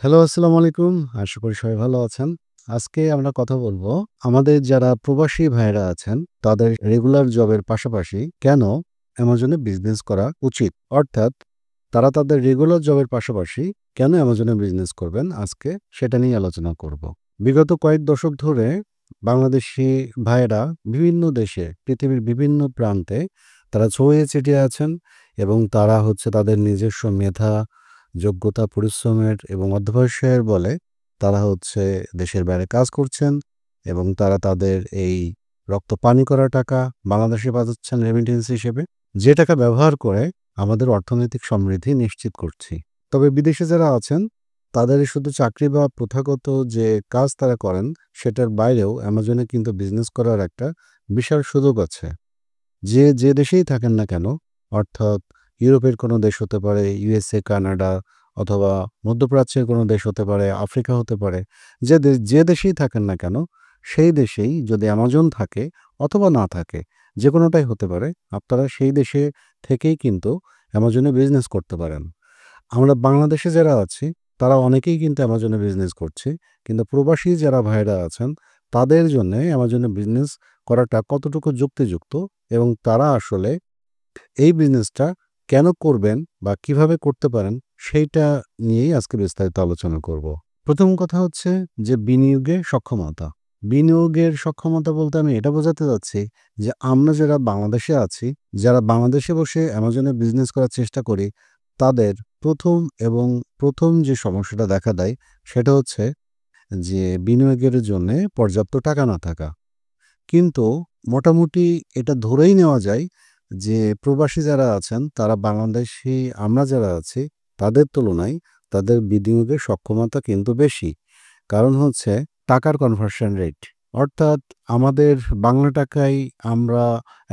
Hello, আসসালামু আলাইকুম। আশা করি সবাই ভালো আছেন। আজকে আমরা কথা বলব আমাদের যারা প্রবাসী ভাইয়েরা আছেন, তাদের রেগুলার জবের পাশাপাশি কেন অ্যামাজনে বিজনেস করা উচিত? অর্থাৎ তারা তাদের রেগুলার জবের পাশাপাশি কেন অ্যামাজনে বিজনেস করবেন? আজকে সেটা নিয়ে আলোচনা করব। বিগত কয়েক দশক ধরে বাংলাদেশী ভাইয়েরা বিভিন্ন দেশে, পৃথিবীর বিভিন্ন প্রান্তে তারা ছড়িয়ে ছিটিয়ে আছেন এবং তারা তাদের নিজস্ব মেধা, যোগ্যতা, পরিশ্রমের এবং অধ্যবসায়ের বলে তারা দেশের বাইরে কাজ করছেন এবং তারা তাদের এই রক্ত পানি করা টাকা বাংলাদেশে পাঠাচ্ছেন রেমিটেন্স হিসেবে, যে টাকা ব্যবহার করে আমাদের অর্থনৈতিক সমৃদ্ধি নিশ্চিত করছি। তবে বিদেশে যারা আছেন তাদের শুধু চাকরি বা প্রথাগত যে কাজ তারা করেন সেটার বাইরেও অ্যামাজনে কিন্তু বিজনেস করার একটা বিশাল সুযোগ আছে। যে দেশেই থাকেন না কেন, অর্থাৎ ইউরোপের কোনো দেশ হতে পারে, ইউএসএ, কানাডা অথবা মধ্যপ্রাচ্যের কোনো দেশ হতে পারে, আফ্রিকা হতে পারে। যে দেশেই থাকেন না কেন, সেই দেশেই যদি অ্যামাজন থাকে অথবা না থাকে, যেকোনোটাই হতে পারে, আপনারা সেই দেশে থেকেই কিন্তু অ্যামাজনে বিজনেস করতে পারেন। আমরা বাংলাদেশে যারা আছি, তারা অনেকেই কিন্তু অ্যামাজনে বিজনেস করছি। কিন্তু প্রবাসী যারা ভাইরা আছেন, তাদের জন্যে অ্যামাজনে বিজনেস করাটা কতটুকু যুক্তিযুক্ত এবং তারা আসলে এই বিজনেসটা কেন করবেন বা কিভাবে করতে পারেন, সেইটা নিয়েই আজকে বিস্তারিত আলোচনা করব। প্রথম কথা হচ্ছে যে বিনিয়োগে সক্ষমতা। বিনিয়োগের সক্ষমতা বলতে আমি এটা বোঝাতে চাচ্ছি যে আমরা যারা বাংলাদেশে আছি, যারা বাংলাদেশে বসে অ্যামাজনে বিজনেস করার চেষ্টা করি, তাদের প্রথম যে সমস্যাটা দেখা দেয় সেটা হচ্ছে যে বিনিয়োগের জন্যে পর্যাপ্ত টাকা না থাকা। কিন্তু মোটামুটি এটা ধরেই নেওয়া যায় যে প্রবাসী যারা আছেন তারা বাংলাদেশী আমরা যারা আছি তাদের তুলনায় তাদের বিনিয়োগের সক্ষমতা কিন্তু বেশি। কারণ টাকার কনভার্সন রেট। অর্থাৎ আমাদের বাংলা টাকায় আমরা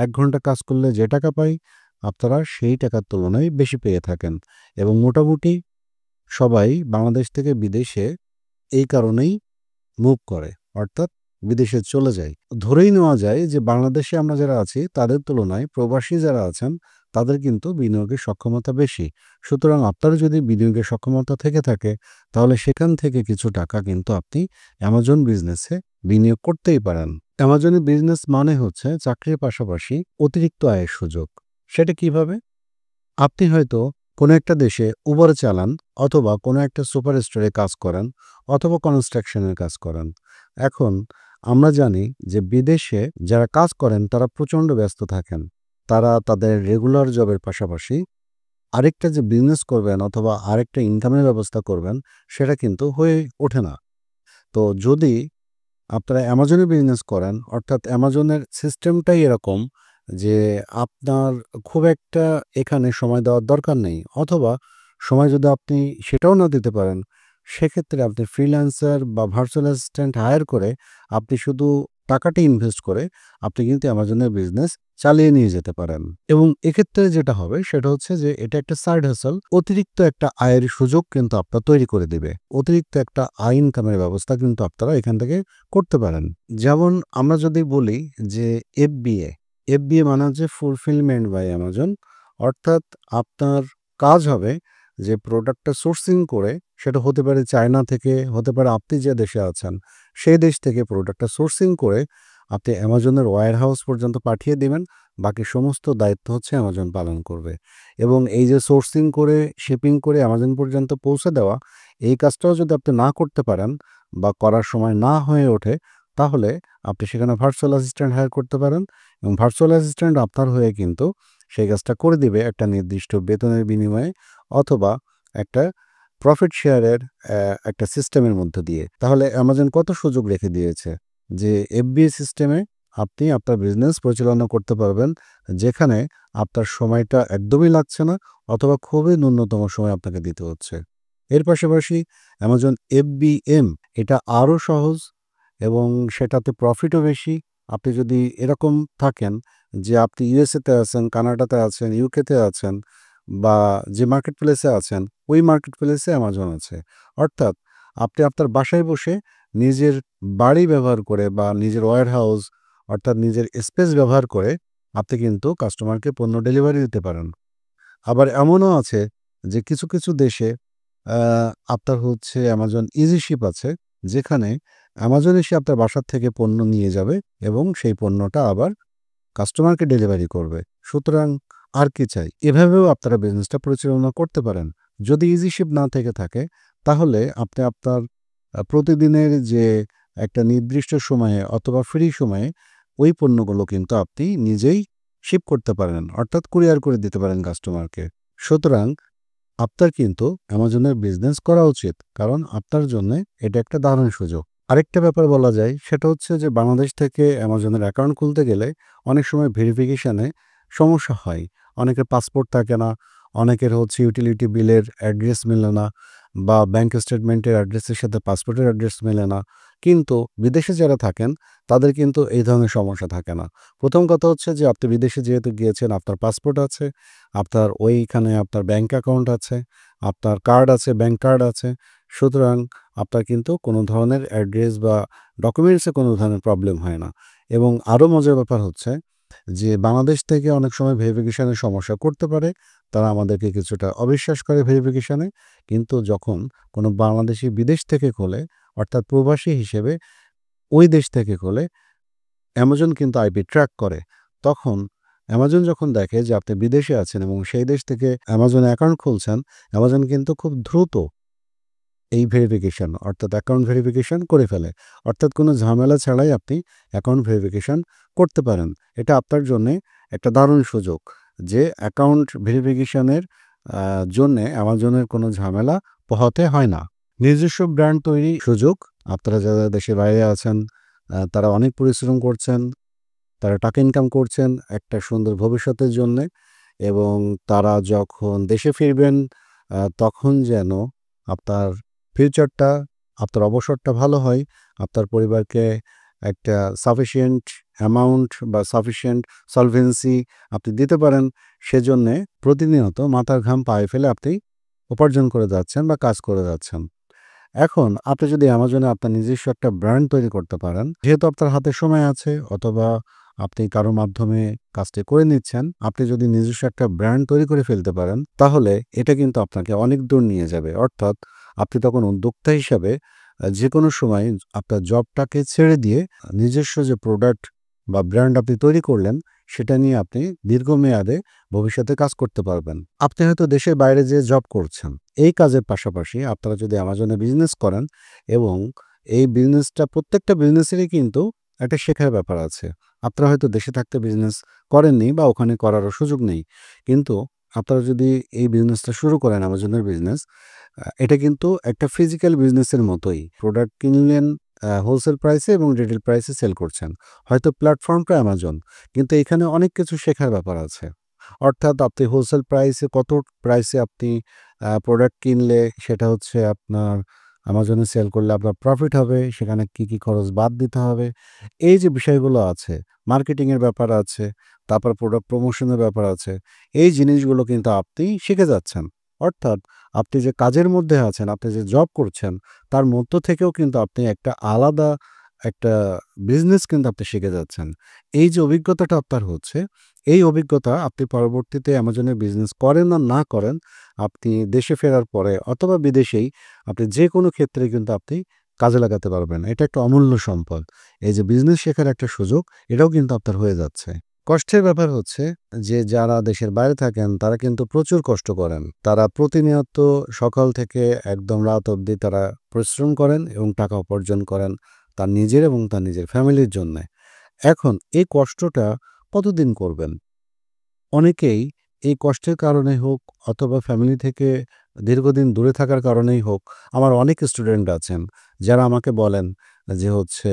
১ ঘন্টা কাজ করলে যে টাকা পাই, আপনারা সেই টাকার তুলনায় বেশি পেয়ে থাকেন। এবং মোটামুটি সবাই বাংলাদেশ থেকে বিদেশে এই কারণেই মুভ করে, অর্থাৎ বিদেশে চলে যায়। ধরেই নেওয়া যায় যে বাংলাদেশে আমরা যারা আছি তাদের তুলনায় প্রবাসী যারা আছেন তাদের কিন্তু বিনিয়োগের সক্ষমতা বেশি। সুতরাং আপনার যদি বিনিয়োগের সক্ষমতা থেকে থাকে তাহলে সেখান থেকে কিছু টাকা কিন্তু আপনি অ্যামাজন বিজনেসে বিনিয়োগ করতেই পারেন। অ্যামাজনে বিজনেস মানে হচ্ছে চাকরির পাশাপাশি অতিরিক্ত আয়ের সুযোগ। সেটা কিভাবে? আপনি হয়তো কোনো একটা দেশে উবার চালান অথবা কোনো একটা সুপার স্টোরে কাজ করেন অথবা কনস্ট্রাকশনের কাজ করেন। এখন আমরা জানি যে বিদেশে যারা কাজ করেন তারা প্রচণ্ড ব্যস্ত থাকেন। তারা তাদের রেগুলার জবের পাশাপাশি আরেকটা যে বিজনেস করবেন অথবা আরেকটা ইনকামের ব্যবস্থা করবেন সেটা কিন্তু হয়ে ওঠে না। তো যদি আপনারা অ্যামাজনে বিজনেস করেন, অর্থাৎ অ্যামাজনের সিস্টেমটাই এরকম যে আপনার খুব একটা এখানে সময় দেওয়ার দরকার নেই, অথবা সময় যদি আপনি সেটাও না দিতে পারেন, সেক্ষেত্রে আপনি ফ্রিল্যান্সার বা ভার্চুয়াল অ্যাসিস্ট্যান্ট হায়ার করে আপনি শুধু টাকাটা ইনভেস্ট করে আপনি কিন্তু অ্যামাজনের বিজনেস চালিয়ে নিয়ে যেতে পারেন। এবং এক্ষেত্রে যেটা হবে সেটা হচ্ছে যে এটা একটা সাইড হাসল, অতিরিক্ত একটা আয়ের সুযোগ কিন্তু আপনার তৈরি করে দিবে। অতিরিক্ত একটা আয় ইনকামের ব্যবস্থা কিন্তু আপনারা এখান থেকে করতে পারেন। যেমন আমরা যদি বলি যে এফবিএ, এফবিএ মানে হচ্ছে ফুলফিলমেন্ট বাই অ্যামাজন। অর্থাৎ আপনার কাজ হবে যে প্রোডাক্টটা সোর্সিং করে, সেটা হতে পারে চায়না থেকে, হতে পারে আপনি যে দেশে আছেন সেই দেশ থেকে প্রোডাক্টটা সোর্সিং করে আপনি অ্যামাজনের ওয়্যার হাউস পর্যন্ত পাঠিয়ে দিবেন। বাকি সমস্ত দায়িত্ব অ্যামাজন পালন করবে। এবং এই যে সোর্সিং করে, শিপিং করে অ্যামাজন পর্যন্ত পৌঁছে দেওয়া, এই কাজটাও যদি আপনি না করতে পারেন বা করার সময় না হয়ে ওঠে, তাহলে আপনি সেখানে ভার্চুয়াল অ্যাসিস্ট্যান্ট হায়ার করতে পারেন এবং ভার্চুয়াল অ্যাসিস্ট্যান্ট আপনার হয়ে কিন্তু সেই কাজটা করে দিবে একটা নির্দিষ্ট বেতনের বিনিময়ে অথবা একটা প্রফিট শেয়ারের একটা সিস্টেমের মধ্য দিয়ে। তাহলে অ্যামাজন কত সুযোগ রেখে দিয়েছে যে এফবিএ সিস্টেমে আপনি আপনার বিজনেস পরিচালনা করতে পারবেন, যেখানে আপনার সময়টা একদমই লাগছে না অথবা খুবই ন্যূনতম সময় আপনাকে দিতে হচ্ছে। এর পাশাপাশি অ্যামাজন এফবিএম এটা আরও সহজ এবং সেটাতে প্রফিটও বেশি। আপনি যদি এরকম থাকেন যে আপনি ইউএসএতে আছেন, কানাডাতে আছেন, ইউকেতে আছেন বা যে মার্কেট প্লেসে আছেন ওই মার্কেট প্লেসে অ্যামাজন আছে। অর্থাৎ আপনি আপনার বাসায় বসে নিজের বাড়ি ব্যবহার করে বা নিজের ওয়্যার হাউস অর্থাৎ নিজের স্পেস ব্যবহার করে আপনি কিন্তু কাস্টমারকে পণ্য ডেলিভারি দিতে পারেন। আবার এমনও আছে যে কিছু দেশে আ আপনার হচ্ছে Amazon ইজি শিপ আছে, যেখানে Amazon এসে আপনার বাসার থেকে পণ্য নিয়ে যাবে এবং সেই পণ্যটা আবার কাস্টমারকে ডেলিভারি করবে। সুতরাং আর কি চাই? এভাবেও আপনারা বিজনেসটা পরিচালনা করতে পারেন। যদি ইজি শিপ না থেকে থাকে, তাহলে আপনি আপনার প্রতিদিনের যে একটা নির্দিষ্ট সময়ে অথবা ফ্রি সময়ে ওই পণ্যগুলো কিন্তু আপনি নিজেই শিপ করতে পারেন। অর্থাৎ কুরিয়ার করে দিতে পারেন কাস্টমারকে। সুতরাং আপনার কিন্তু অ্যামাজনের বিজনেস করা উচিত। কারণ আপনার জন্যে এটা একটা দারুণ সুযোগ। আরেকটা ব্যাপার বলা যায়, সেটা হচ্ছে যে বাংলাদেশ থেকে অ্যামাজনের অ্যাকাউন্ট খুলতে গেলে অনেক সময় ভেরিফিকেশনে সমস্যা হয়। অনেকের পাসপোর্ট থাকে না, অনেকের হচ্ছে ইউটিলিটি বিলের অ্যাড্রেস মেলে না বা ব্যাংক স্টেটমেন্টের অ্যাড্রেসের সাথে পাসপোর্টের অ্যাড্রেস মেলে না। কিন্তু বিদেশে যারা থাকেন তাদের কিন্তু এই ধরনের সমস্যা থাকে না। প্রথম কথা হচ্ছে যে আপনি বিদেশে যেহেতু গিয়েছেন, আপনার পাসপোর্ট আছে, আপনার ওইখানে আপনার ব্যাংক অ্যাকাউন্ট আছে, আপনার কার্ড আছে, ব্যাংক কার্ড আছে। সুতরাং আপনার কিন্তু কোনো ধরনের অ্যাড্রেস বা ডকুমেন্টসে কোনো ধরনের প্রবলেম হয় না। এবং আরও মজার ব্যাপার হচ্ছে যে বাংলাদেশ থেকে অনেক সময় ভেরিফিকেশনের সমস্যা করতে পারে। তারা আমাদেরকে কিছুটা অবিশ্বাস করে ভেরিফিকেশনে। কিন্তু যখন কোনো বাংলাদেশী বিদেশ থেকে খোলে, অর্থাৎ প্রবাসী হিসেবে ওই দেশ থেকে খোলে, অ্যামাজন কিন্তু আইপি ট্র্যাক করে। তখন অ্যামাজন যখন দেখে যে আপনি বিদেশে আছেন এবং সেই দেশ থেকে অ্যামাজনে অ্যাকাউন্ট খুলছেন, অ্যামাজন কিন্তু খুব দ্রুত এই ভেরিফিকেশন অর্থাৎ অ্যাকাউন্ট ভেরিফিকেশন করে ফেলে। অর্থাৎ কোনো ঝামেলা ছাড়াই আপনি অ্যাকাউন্ট ভেরিফিকেশন করতে পারেন। এটা আপনার জন্যে একটা দারুণ সুযোগ যে অ্যাকাউন্ট ভেরিফিকেশনের জন্যে অ্যামাজনের কোনো ঝামেলা পোহাতে হয় না। নিজস্ব ব্র্যান্ড তৈরি সুযোগ। আপনারা যারা দেশের বাইরে আছেন, তারা অনেক পরিশ্রম করছেন। তারা টাকা ইনকাম করছেন একটা সুন্দর ভবিষ্যতের জন্যে এবং তারা যখন দেশে ফিরবেন তখন যেন আপনার ফিউচারটা, আপনার অবসরটা ভালো হয়। আপনার পরিবারকে একটা সাফিসিয়েন্ট অ্যামাউন্ট বা সাফিসিয়েন্ট সলভেন্সি আপনি দিতে পারেন। সেজন্যে প্রতিনিয়ত মাথার ঘাম পায়ে ফেলে আপনি উপার্জন করে যাচ্ছেন বা কাজ করে যাচ্ছেন। এখন আপনি যদি অ্যামাজনে আপনার নিজস্ব একটা ব্র্যান্ড তৈরি করতে পারেন, যেহেতু আপনার হাতে সময় আছে অথবা আপনি কারো মাধ্যমে কাজটি করে নিচ্ছেন, আপনি যদি নিজস্ব একটা ব্র্যান্ড তৈরি করে ফেলতে পারেন, তাহলে এটা কিন্তু আপনাকে অনেক দূর নিয়ে যাবে। অর্থাৎ আপনি তখন উদ্যোক্তা হিসাবে যেকোনো সময় আপনার জবটাকে ছেড়ে দিয়ে নিজস্ব যে প্রোডাক্ট বা ব্র্যান্ড আপনি তৈরি করলেন, সেটা নিয়ে আপনি দীর্ঘমেয়াদে ভবিষ্যতে কাজ করতে পারবেন। আপনি হয়তো দেশের বাইরে যেয়ে জব করছেন। এই কাজের পাশাপাশি আপনারা যদি অ্যামাজনে বিজনেস করেন এবং এই বিজনেসটা প্রত্যেকটা বিজনেসেরই কিন্তু একটা শেখার ব্যাপার আছে। আপনারা হয়তো দেশে থাকতে বিজনেস করেননি বা ওখানে করারও সুযোগ নেই। কিন্তু আপনারা যদি এই বিজনেসটা শুরু করেন অ্যামাজনের বিজনেস, এটা কিন্তু একটা ফিজিক্যাল বিজনেসের মতোই। প্রোডাক্ট কিনলেন হোলসেল প্রাইসে এবং রিটেল প্রাইসে সেল করছেন। হয়তো প্ল্যাটফর্মটা অ্যামাজন, কিন্তু এখানে অনেক কিছু শেখার ব্যাপার আছে। অর্থাৎ আপনি হোলসেল প্রাইসে কত প্রাইসে আপনি প্রোডাক্ট কিনলে সেটা হচ্ছে আপনার অ্যামাজনে সেল করলে আপনার প্রফিট হবে, সেখানে কি খরচ বাদ দিতে হবে। এই যে বিষয়গুলো আছে, মার্কেটিংয়ের ব্যাপার আছে, তারপর প্রোডাক্ট প্রমোশনের ব্যাপার আছে। এই জিনিসগুলো কিন্তু আপনি শিখে যাচ্ছেন। অর্থাৎ আপনি যে কাজের মধ্যে আছেন, আপনি যে জব করছেন, তার মধ্য থেকেও কিন্তু আপনি একটা আলাদা একটা বিজনেস কিন্তু আপনি শিখে যাচ্ছেন। এই যে অভিজ্ঞতাটা আপনার হচ্ছে, এই অভিজ্ঞতা আপনি পরবর্তীতে অ্যামাজনে বিজনেস করেন আর না করেন, আপনি দেশে ফেরার পরে অথবা বিদেশেই আপনি যেকোনো ক্ষেত্রে কিন্তু আপনি কাজে লাগাতে পারবেন। এটা একটা অমূল্য সম্পদ। এই যে বিজনেস শেখার একটা সুযোগ, এটাও কিন্তু আপনার হয়ে যাচ্ছে। কষ্টের ব্যাপার হচ্ছে যে যারা দেশের বাইরে থাকেন তারা কিন্তু প্রচুর কষ্ট করেন। তারা প্রতিনিয়ত সকাল থেকে একদম রাত অবধি তারা পরিশ্রম করেন এবং টাকা উপার্জন করেন তার নিজের এবং তার নিজের ফ্যামিলির জন্যে। এখন এই কষ্টটা কতদিন করবেন? অনেকেই এই কষ্টের কারণে হোক অথবা ফ্যামিলি থেকে দীর্ঘদিন দূরে থাকার কারণেই হোক, আমার অনেক স্টুডেন্ট আছেন যারা আমাকে বলেন যে হচ্ছে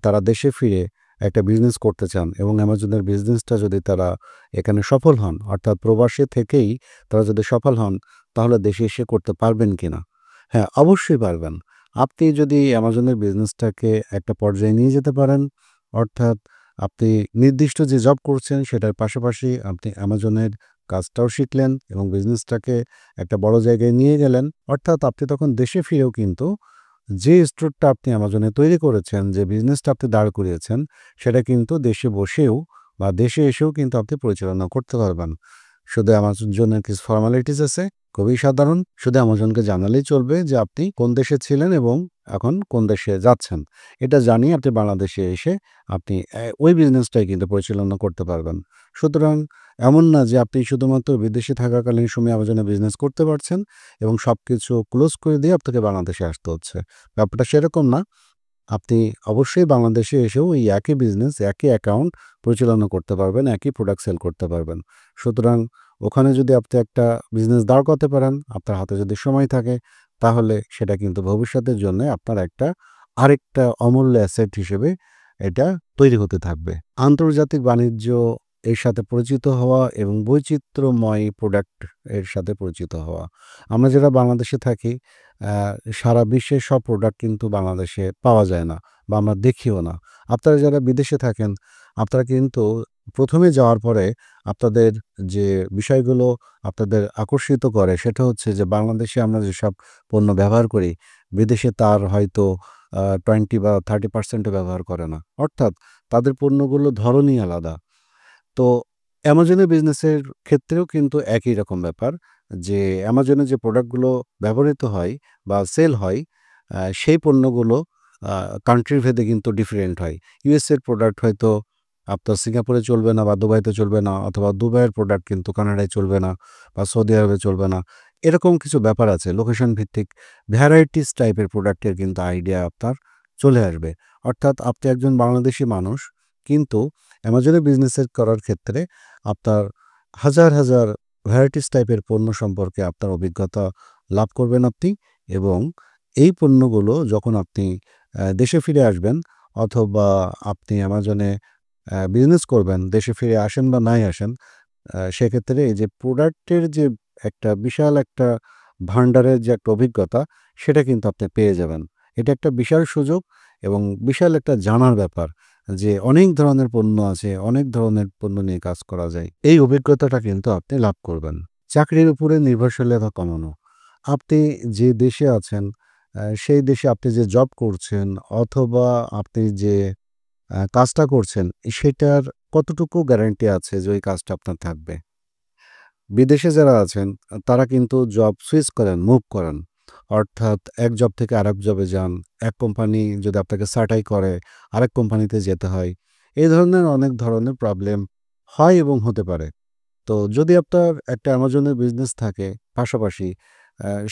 তারা দেশে ফিরে একটা বিজনেস করতে চান এবং অ্যামাজনের বিজনেসটা যদি তারা এখানে সফল হন, অর্থাৎ প্রবাসে থেকেই তারা যদি সফল হন, তাহলে দেশে এসে করতে পারবেন কিনা? হ্যাঁ, অবশ্যই পারবেন। আপনি যদি অ্যামাজনের বিজনেসটাকে একটা পর্যায়ে নিয়ে যেতে পারেন, অর্থাৎ আপনি নির্দিষ্ট যে জব করছেন সেটার পাশাপাশি আপনি অ্যামাজনের কাজটাও শিখলেন এবং বিজনেসটাকে একটা বড় জায়গায় নিয়ে গেলেন। অর্থাৎ আপনি তখন দেশে ফিরেও কিন্তু যে স্টোরটা আপনি অ্যামাজনে তৈরি করেছেন, যে বিজনেসটা আপনি দাঁড় করিয়েছেন, সেটা কিন্তু দেশে বসেও বা দেশে এসেও কিন্তু আপনি পরিচালনা করতে পারবেন। শুধু অ্যামাজনের কিছু ফর্মালিটিস আছে, খুবই সাধারণ। শুধু অ্যামাজনকে জানালেই চলবে যে আপনি কোন দেশে ছিলেন এবং এখন কোন দেশে যাচ্ছেন। এটা জানিয়ে আপনি বাংলাদেশে এসে আপনি ওই বিজনেসটাই কিন্তু পরিচালনা করতে পারবেন। সুতরাং এমন না যে আপনি শুধুমাত্র বিদেশে থাকাকালীন সময়ে অ্যামাজনে বিজনেস করতে পারছেন এবং সবকিছু ক্লোজ করে দিয়ে আপনাকে বাংলাদেশে আসতে হচ্ছে। ব্যাপারটা সেরকম না। আপনি অবশ্যই বাংলাদেশে এসেও এই একই বিজনেস, একই অ্যাকাউন্ট পরিচালনা করতে পারবেন, একই প্রোডাক্ট সেল করতে পারবেন। সুতরাং ওখানে যদি আপনি একটা বিজনেস দাঁড় করাতে পারেন, আপনার হাতে যদি সময় থাকে, তাহলে সেটা কিন্তু ভবিষ্যতের জন্যে আপনার আরেকটা অমূল্য অ্যাসেট হিসেবে এটা তৈরি হতে থাকবে। আন্তর্জাতিক বাণিজ্য এর সাথে পরিচিত হওয়া এবং বৈচিত্র্যময় প্রোডাক্ট এর সাথে পরিচিত হওয়া। আমরা যারা বাংলাদেশে থাকি, আ সারা বিশ্বের সব প্রোডাক্ট কিন্তু বাংলাদেশে পাওয়া যায় না বা আমরা দেখিও না। আপনারা যারা বিদেশে থাকেন, আপনারা কিন্তু ১ম এ যাওয়ার পরে আপনাদের যে বিষয়গুলো আপনাদের আকর্ষিত করে সেটা হচ্ছে যে বাংলাদেশে আমরা যেসব পণ্য ব্যবহার করি, বিদেশে তার হয়তো 20 বা 30% ও ব্যবহার করে না। অর্থাৎ তাদের পণ্যগুলোর ধরনই আলাদা। তো অ্যামাজনের বিজনেসের ক্ষেত্রেও কিন্তু একই রকম ব্যাপার যে অ্যামাজনে যে প্রোডাক্টগুলো ব্যবহৃত হয় বা সেল হয় সেই পণ্যগুলো কান্ট্রি ভেদে কিন্তু ডিফারেন্ট হয়। ইউএসএর প্রোডাক্ট হয়তো আপনার সিঙ্গাপুরে চলবে না বা দুবাইতে চলবে না, অথবা দুবাইয়ের প্রোডাক্ট কিন্তু কানাডায় চলবে না বা সৌদি আরবে চলবে না। এরকম কিছু ব্যাপার আছে। লোকেশন ভিত্তিক ভ্যারাইটিস টাইপের প্রোডাক্টের কিন্তু আইডিয়া আপনার চলে আসবে। অর্থাৎ আপনি একজন বাংলাদেশী মানুষ, কিন্তু অ্যামাজনে বিজনেসের করার ক্ষেত্রে আপনার হাজার ভ্যারাইটিস টাইপের পণ্য সম্পর্কে আপনার অভিজ্ঞতা লাভ করবেন আপনি, এবং এই পণ্যগুলো যখন আপনি দেশে ফিরে আসবেন, অথবা আপনি অ্যামাজনে বিজনেস করবেন, দেশে ফিরে আসেন বা নাই আসেন, সেক্ষেত্রে এই যে প্রোডাক্টের যে বিশাল একটা ভান্ডারের যে একটা অভিজ্ঞতা, সেটা কিন্তু আপনি পেয়ে যাবেন। এটা একটা বিশাল সুযোগ এবং বিশাল একটা জানার ব্যাপার যে অনেক ধরনের পণ্য আছে, অনেক ধরনের পণ্য নিয়ে কাজ করা যায়। এই অভিজ্ঞতাটা কিন্তু আপনি লাভ করবেন। চাকরির উপরে নির্ভরশীলতা কমানো। আপনি যে দেশে আছেন, সেই দেশে আপনি যে জব করছেন, অথবা আপনি যে কাজটা করছেন, সেটার কতটুকু গ্যারান্টি আছে যে ওই কাজটা আপনার থাকবে? বিদেশে যারা আছেন তারা কিন্তু জব সুইচ করেন, মুভ করেন। অর্থাৎ এক জব থেকে আরেক জবে যান। এক কোম্পানি যদি আপনাকে ছাঁটাই করে, আরেক কোম্পানিতে যেতে হয়। এই ধরনের অনেক ধরনের প্রবলেম হয় এবং হতে পারে। তো যদি আপনার একটা অ্যামাজনের বিজনেস থাকে পাশাপাশি,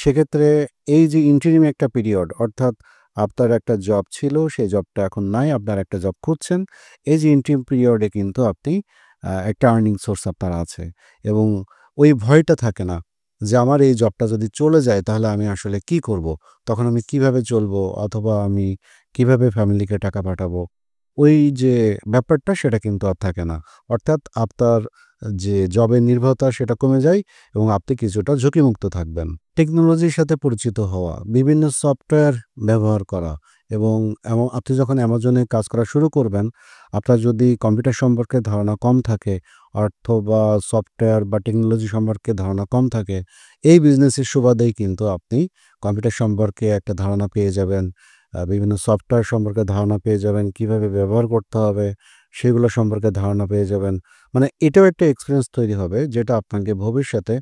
সেক্ষেত্রে এই যে ইন্টারিম একটা পিরিয়ড, অর্থাৎ আপনার একটা জব ছিল, সেই জবটা এখন নাই, আপনার একটা জব খুঁজছেন। এই যে ইন্টারিম পিরিয়ডে কিন্তু আপনি একটা আর্নিং সোর্স আপনার আছে এবং ওই ভয়টা থাকে না যে আমার এই জবটা যদি চলে যায় তাহলে আমি আসলে কি করব? তখন আমি কিভাবে চলবো? অথবা আমি কিভাবে ফ্যামিলিকে টাকা পাঠাবো? ওই যে ব্যাপারটা সেটা কিন্তু আর থাকে না। অর্থাৎ আপনার যে জবের নির্ভরতা সেটা কমে যায় এবং আপনি কিছুটা ঝুঁকিমুক্ত থাকবেন। টেকনোলজির সাথে পরিচিত হওয়া, বিভিন্ন সফটওয়্যার ব্যবহার করা, এবং আপনি যখন অ্যামাজনে কাজ করা শুরু করবেন, আপনার যদি কম্পিউটার সম্পর্কে ধারণা কম থাকে, অথবা সফটওয়্যার বা টেকনোলজি সম্পর্কে ধারণা কম থাকে, এই বিজনেসের সুবাদেই কিন্তু আপনি কম্পিউটার সম্পর্কে একটা ধারণা পেয়ে যাবেন। বিভিন্ন সফটওয়্যার সম্পর্কে ধারণা পেয়ে যাবেন, কিভাবে ব্যবহার করতে হবে সেগুলো সম্পর্কে ধারণা পেয়ে যাবেন। মানে এটাও একটা এক্সপেরিয়েন্স তৈরি হবে যেটা আপনাকে ভবিষ্যতে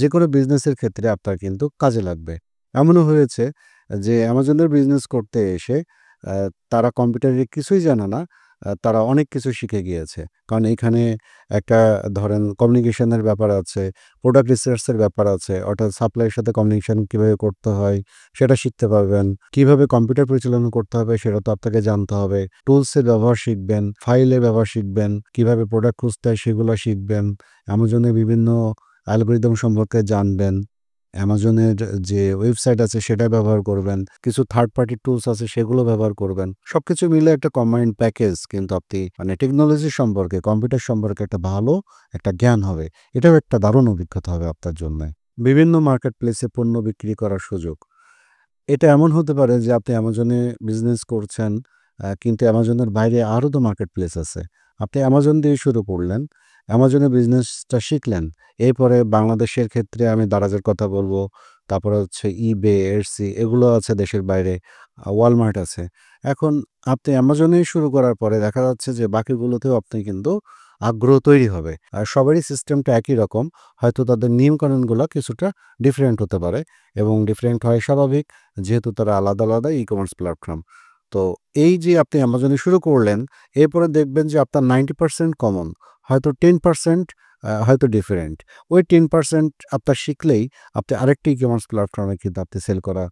যেকোনো বিজনেসের ক্ষেত্রে আপনার কিন্তু কাজে লাগবে। এমনও হয়েছে যে অ্যামাজনের বিজনেস করতে এসে আ তারা কম্পিউটারে কিছুই জানে না। তারা অনেক কিছু শিখে গিয়েছে। কারণ এইখানে একটা ধরেন কমিউনিকেশনের ব্যাপার আছে, প্রোডাক্ট রিসার্চ এর ব্যাপার আছে। অর্থাৎ সাপ্লাইয়ের সাথে কমিউনিকেশন কিভাবে করতে হয় সেটা শিখতে পারবেন। কিভাবে কম্পিউটার পরিচালনা করতে হবে সেটা তো আপনাকে জানতে হবে। টুলসের ব্যবহার শিখবেন, ফাইলের ব্যবহার শিখবেন, কিভাবে প্রোডাক্ট খুঁজতে হয় সেগুলো শিখবেন। অ্যামাজনের বিভিন্ন অ্যালগরিদম সম্পর্কে জানবেন। অ্যামাজনের যে ওয়েবসাইট আছে সেটা ব্যবহার করবেন। কিছু থার্ড পার্টি টুলস আছে সেগুলো ব্যবহার করবেন। সবকিছু মিলে একটা কম্বাইন্ড প্যাকেজ কিন্তু আপনি মানে টেকনোলজি সম্পর্কে, কম্পিউটার সম্পর্কে একটা ভালো একটা জ্ঞান হবে। এটাও একটা দারুণ অভিজ্ঞতা হবে আপনার জন্যে। বিভিন্ন মার্কেট প্লেসে পণ্য বিক্রি করার সুযোগ। এটা এমন হতে পারে যে আপনি অ্যামাজনে বিজনেস করছেন, কিন্তু অ্যামাজনের বাইরে আরও তো মার্কেট প্লেস আছে। আপনি অ্যামাজন দিয়ে শুরু করলেন, অ্যামাজনে বিজনেসটা শিখলেন। এরপরে বাংলাদেশের ক্ষেত্রে আমি দারাজের কথা বলব। তারপরে হচ্ছে eBay, Etsy এগুলো আছে দেশের বাইরে। Walmart আছে। এখন আপনি অ্যামাজনেই শুরু করার পরে দেখা যাচ্ছে যে বাকিগুলোতেও আপনি কিন্তু আগ্রহ তৈরি হবে। আর সবারই সিস্টেমটা একই রকম, হয়তো তাদের নিয়মকানুনগুলো কিছুটা ডিফারেন্ট হতে পারে এবং ডিফারেন্ট হয় স্বাভাবিক, যেহেতু তারা আলাদা আলাদা ই-কমার্স প্ল্যাটফর্ম। তো এই যে আপনি অ্যামাজনে শুরু করলেন, এরপরে দেখবেন যে আপনার 90% কমন, হয়তো 10% হয়তো ডিফারেন্ট। ওই 10% আপনার শিখলেই আপনি আরেকটি ই-কমার্স প্ল্যাটফর্মে কিন্তু আপনি সেল করা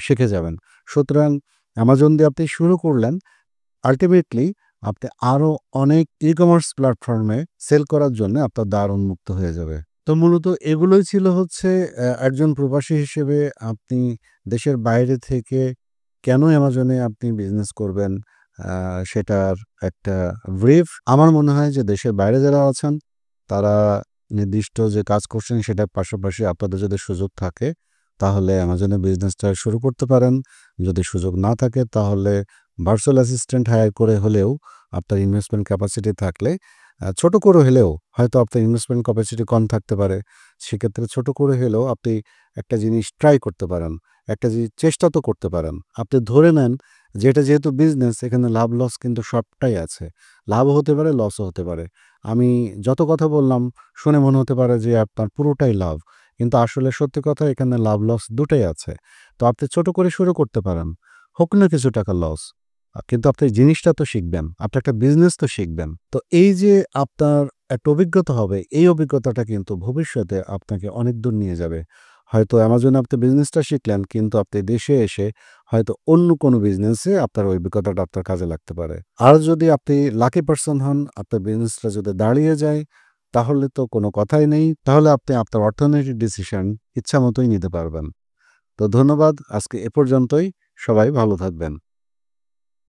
শিখে যাবেন। সুতরাং অ্যামাজন দিয়ে আপনি শুরু করলেন, আল্টিমেটলি আপনি আরো অনেক ই-কমার্স প্ল্যাটফর্মে সেল করার জন্য আপনার দ্বার উন্মুক্ত হয়ে যাবে। তো মূলত এগুলোই ছিল হচ্ছে একজন প্রবাসী হিসেবে আপনি দেশের বাইরে থেকে কেন অ্যামাজনে আপনি বিজনেস করবেন, সেটার একটা ব্রিফ। আমার মনে হয় যে দেশের বাইরে যারা আছেন তারা নির্দিষ্ট যে কাজ করছেন সেটার পাশাপাশি আপনাদের যদি সুযোগ থাকে তাহলে অ্যামাজনে বিজনেসটা শুরু করতে পারেন। যদি সুযোগ না থাকে তাহলে ভার্চুয়াল অ্যাসিস্ট্যান্ট হায়ার করে হলেও আপনার ইনভেস্টমেন্ট ক্যাপাসিটি থাকলে ছোট করে হলেও, হয়তো আপনার ইনভেস্টমেন্ট ক্যাপাসিটি কম থাকতে পারে, সেক্ষেত্রে ছোট করে হলেও আপনি একটা জিনিস ট্রাই করতে পারেন, একটা জিনিস চেষ্টা তো করতে পারেন। আপনি ধরে নেন যে এটা যেহেতু বিজনেস, এখানে লাভ লস কিন্তু সবটাই আছে, লাভও হতে পারে লসও হতে পারে। আমি যত কথা বললাম শুনে মনে হতে পারে যে আপনার পুরোটাই লাভ, কিন্তু আসলে সত্যি কথা এখানে লাভ লস দুটাই আছে। তো আপনি ছোট করে শুরু করতে পারেন, হোক না কিছু টাকা লস, কিন্তু আপনি জিনিসটা তো শিখবেন, আপনি একটা বিজনেস তো শিখবেন। তো এই যে আপনার একটা অভিজ্ঞতা হবে, এই অভিজ্ঞতাটা কিন্তু ভবিষ্যতে আপনাকে অনেক দূর নিয়ে যাবে। হয়তো অ্যামাজনে আপনি বিজনেসটা শিখলেন, কিন্তু আপনি দেশে এসে হয়তো অন্য কোনো বিজনেসে আপনার ওই অভিজ্ঞতাটা আপনার কাজে লাগতে পারে। আর যদি আপনি লাকি পারসন হন, আপনার বিজনেসটা যদি দাঁড়িয়ে যায়, তাহলে তো কোনো কথাই নেই। তাহলে আপনি আপনার অর্থনৈতিক ডিসিশন ইচ্ছা মতোই নিতে পারবেন। তো ধন্যবাদ। আজকে এ পর্যন্তই। সবাই ভালো থাকবেন।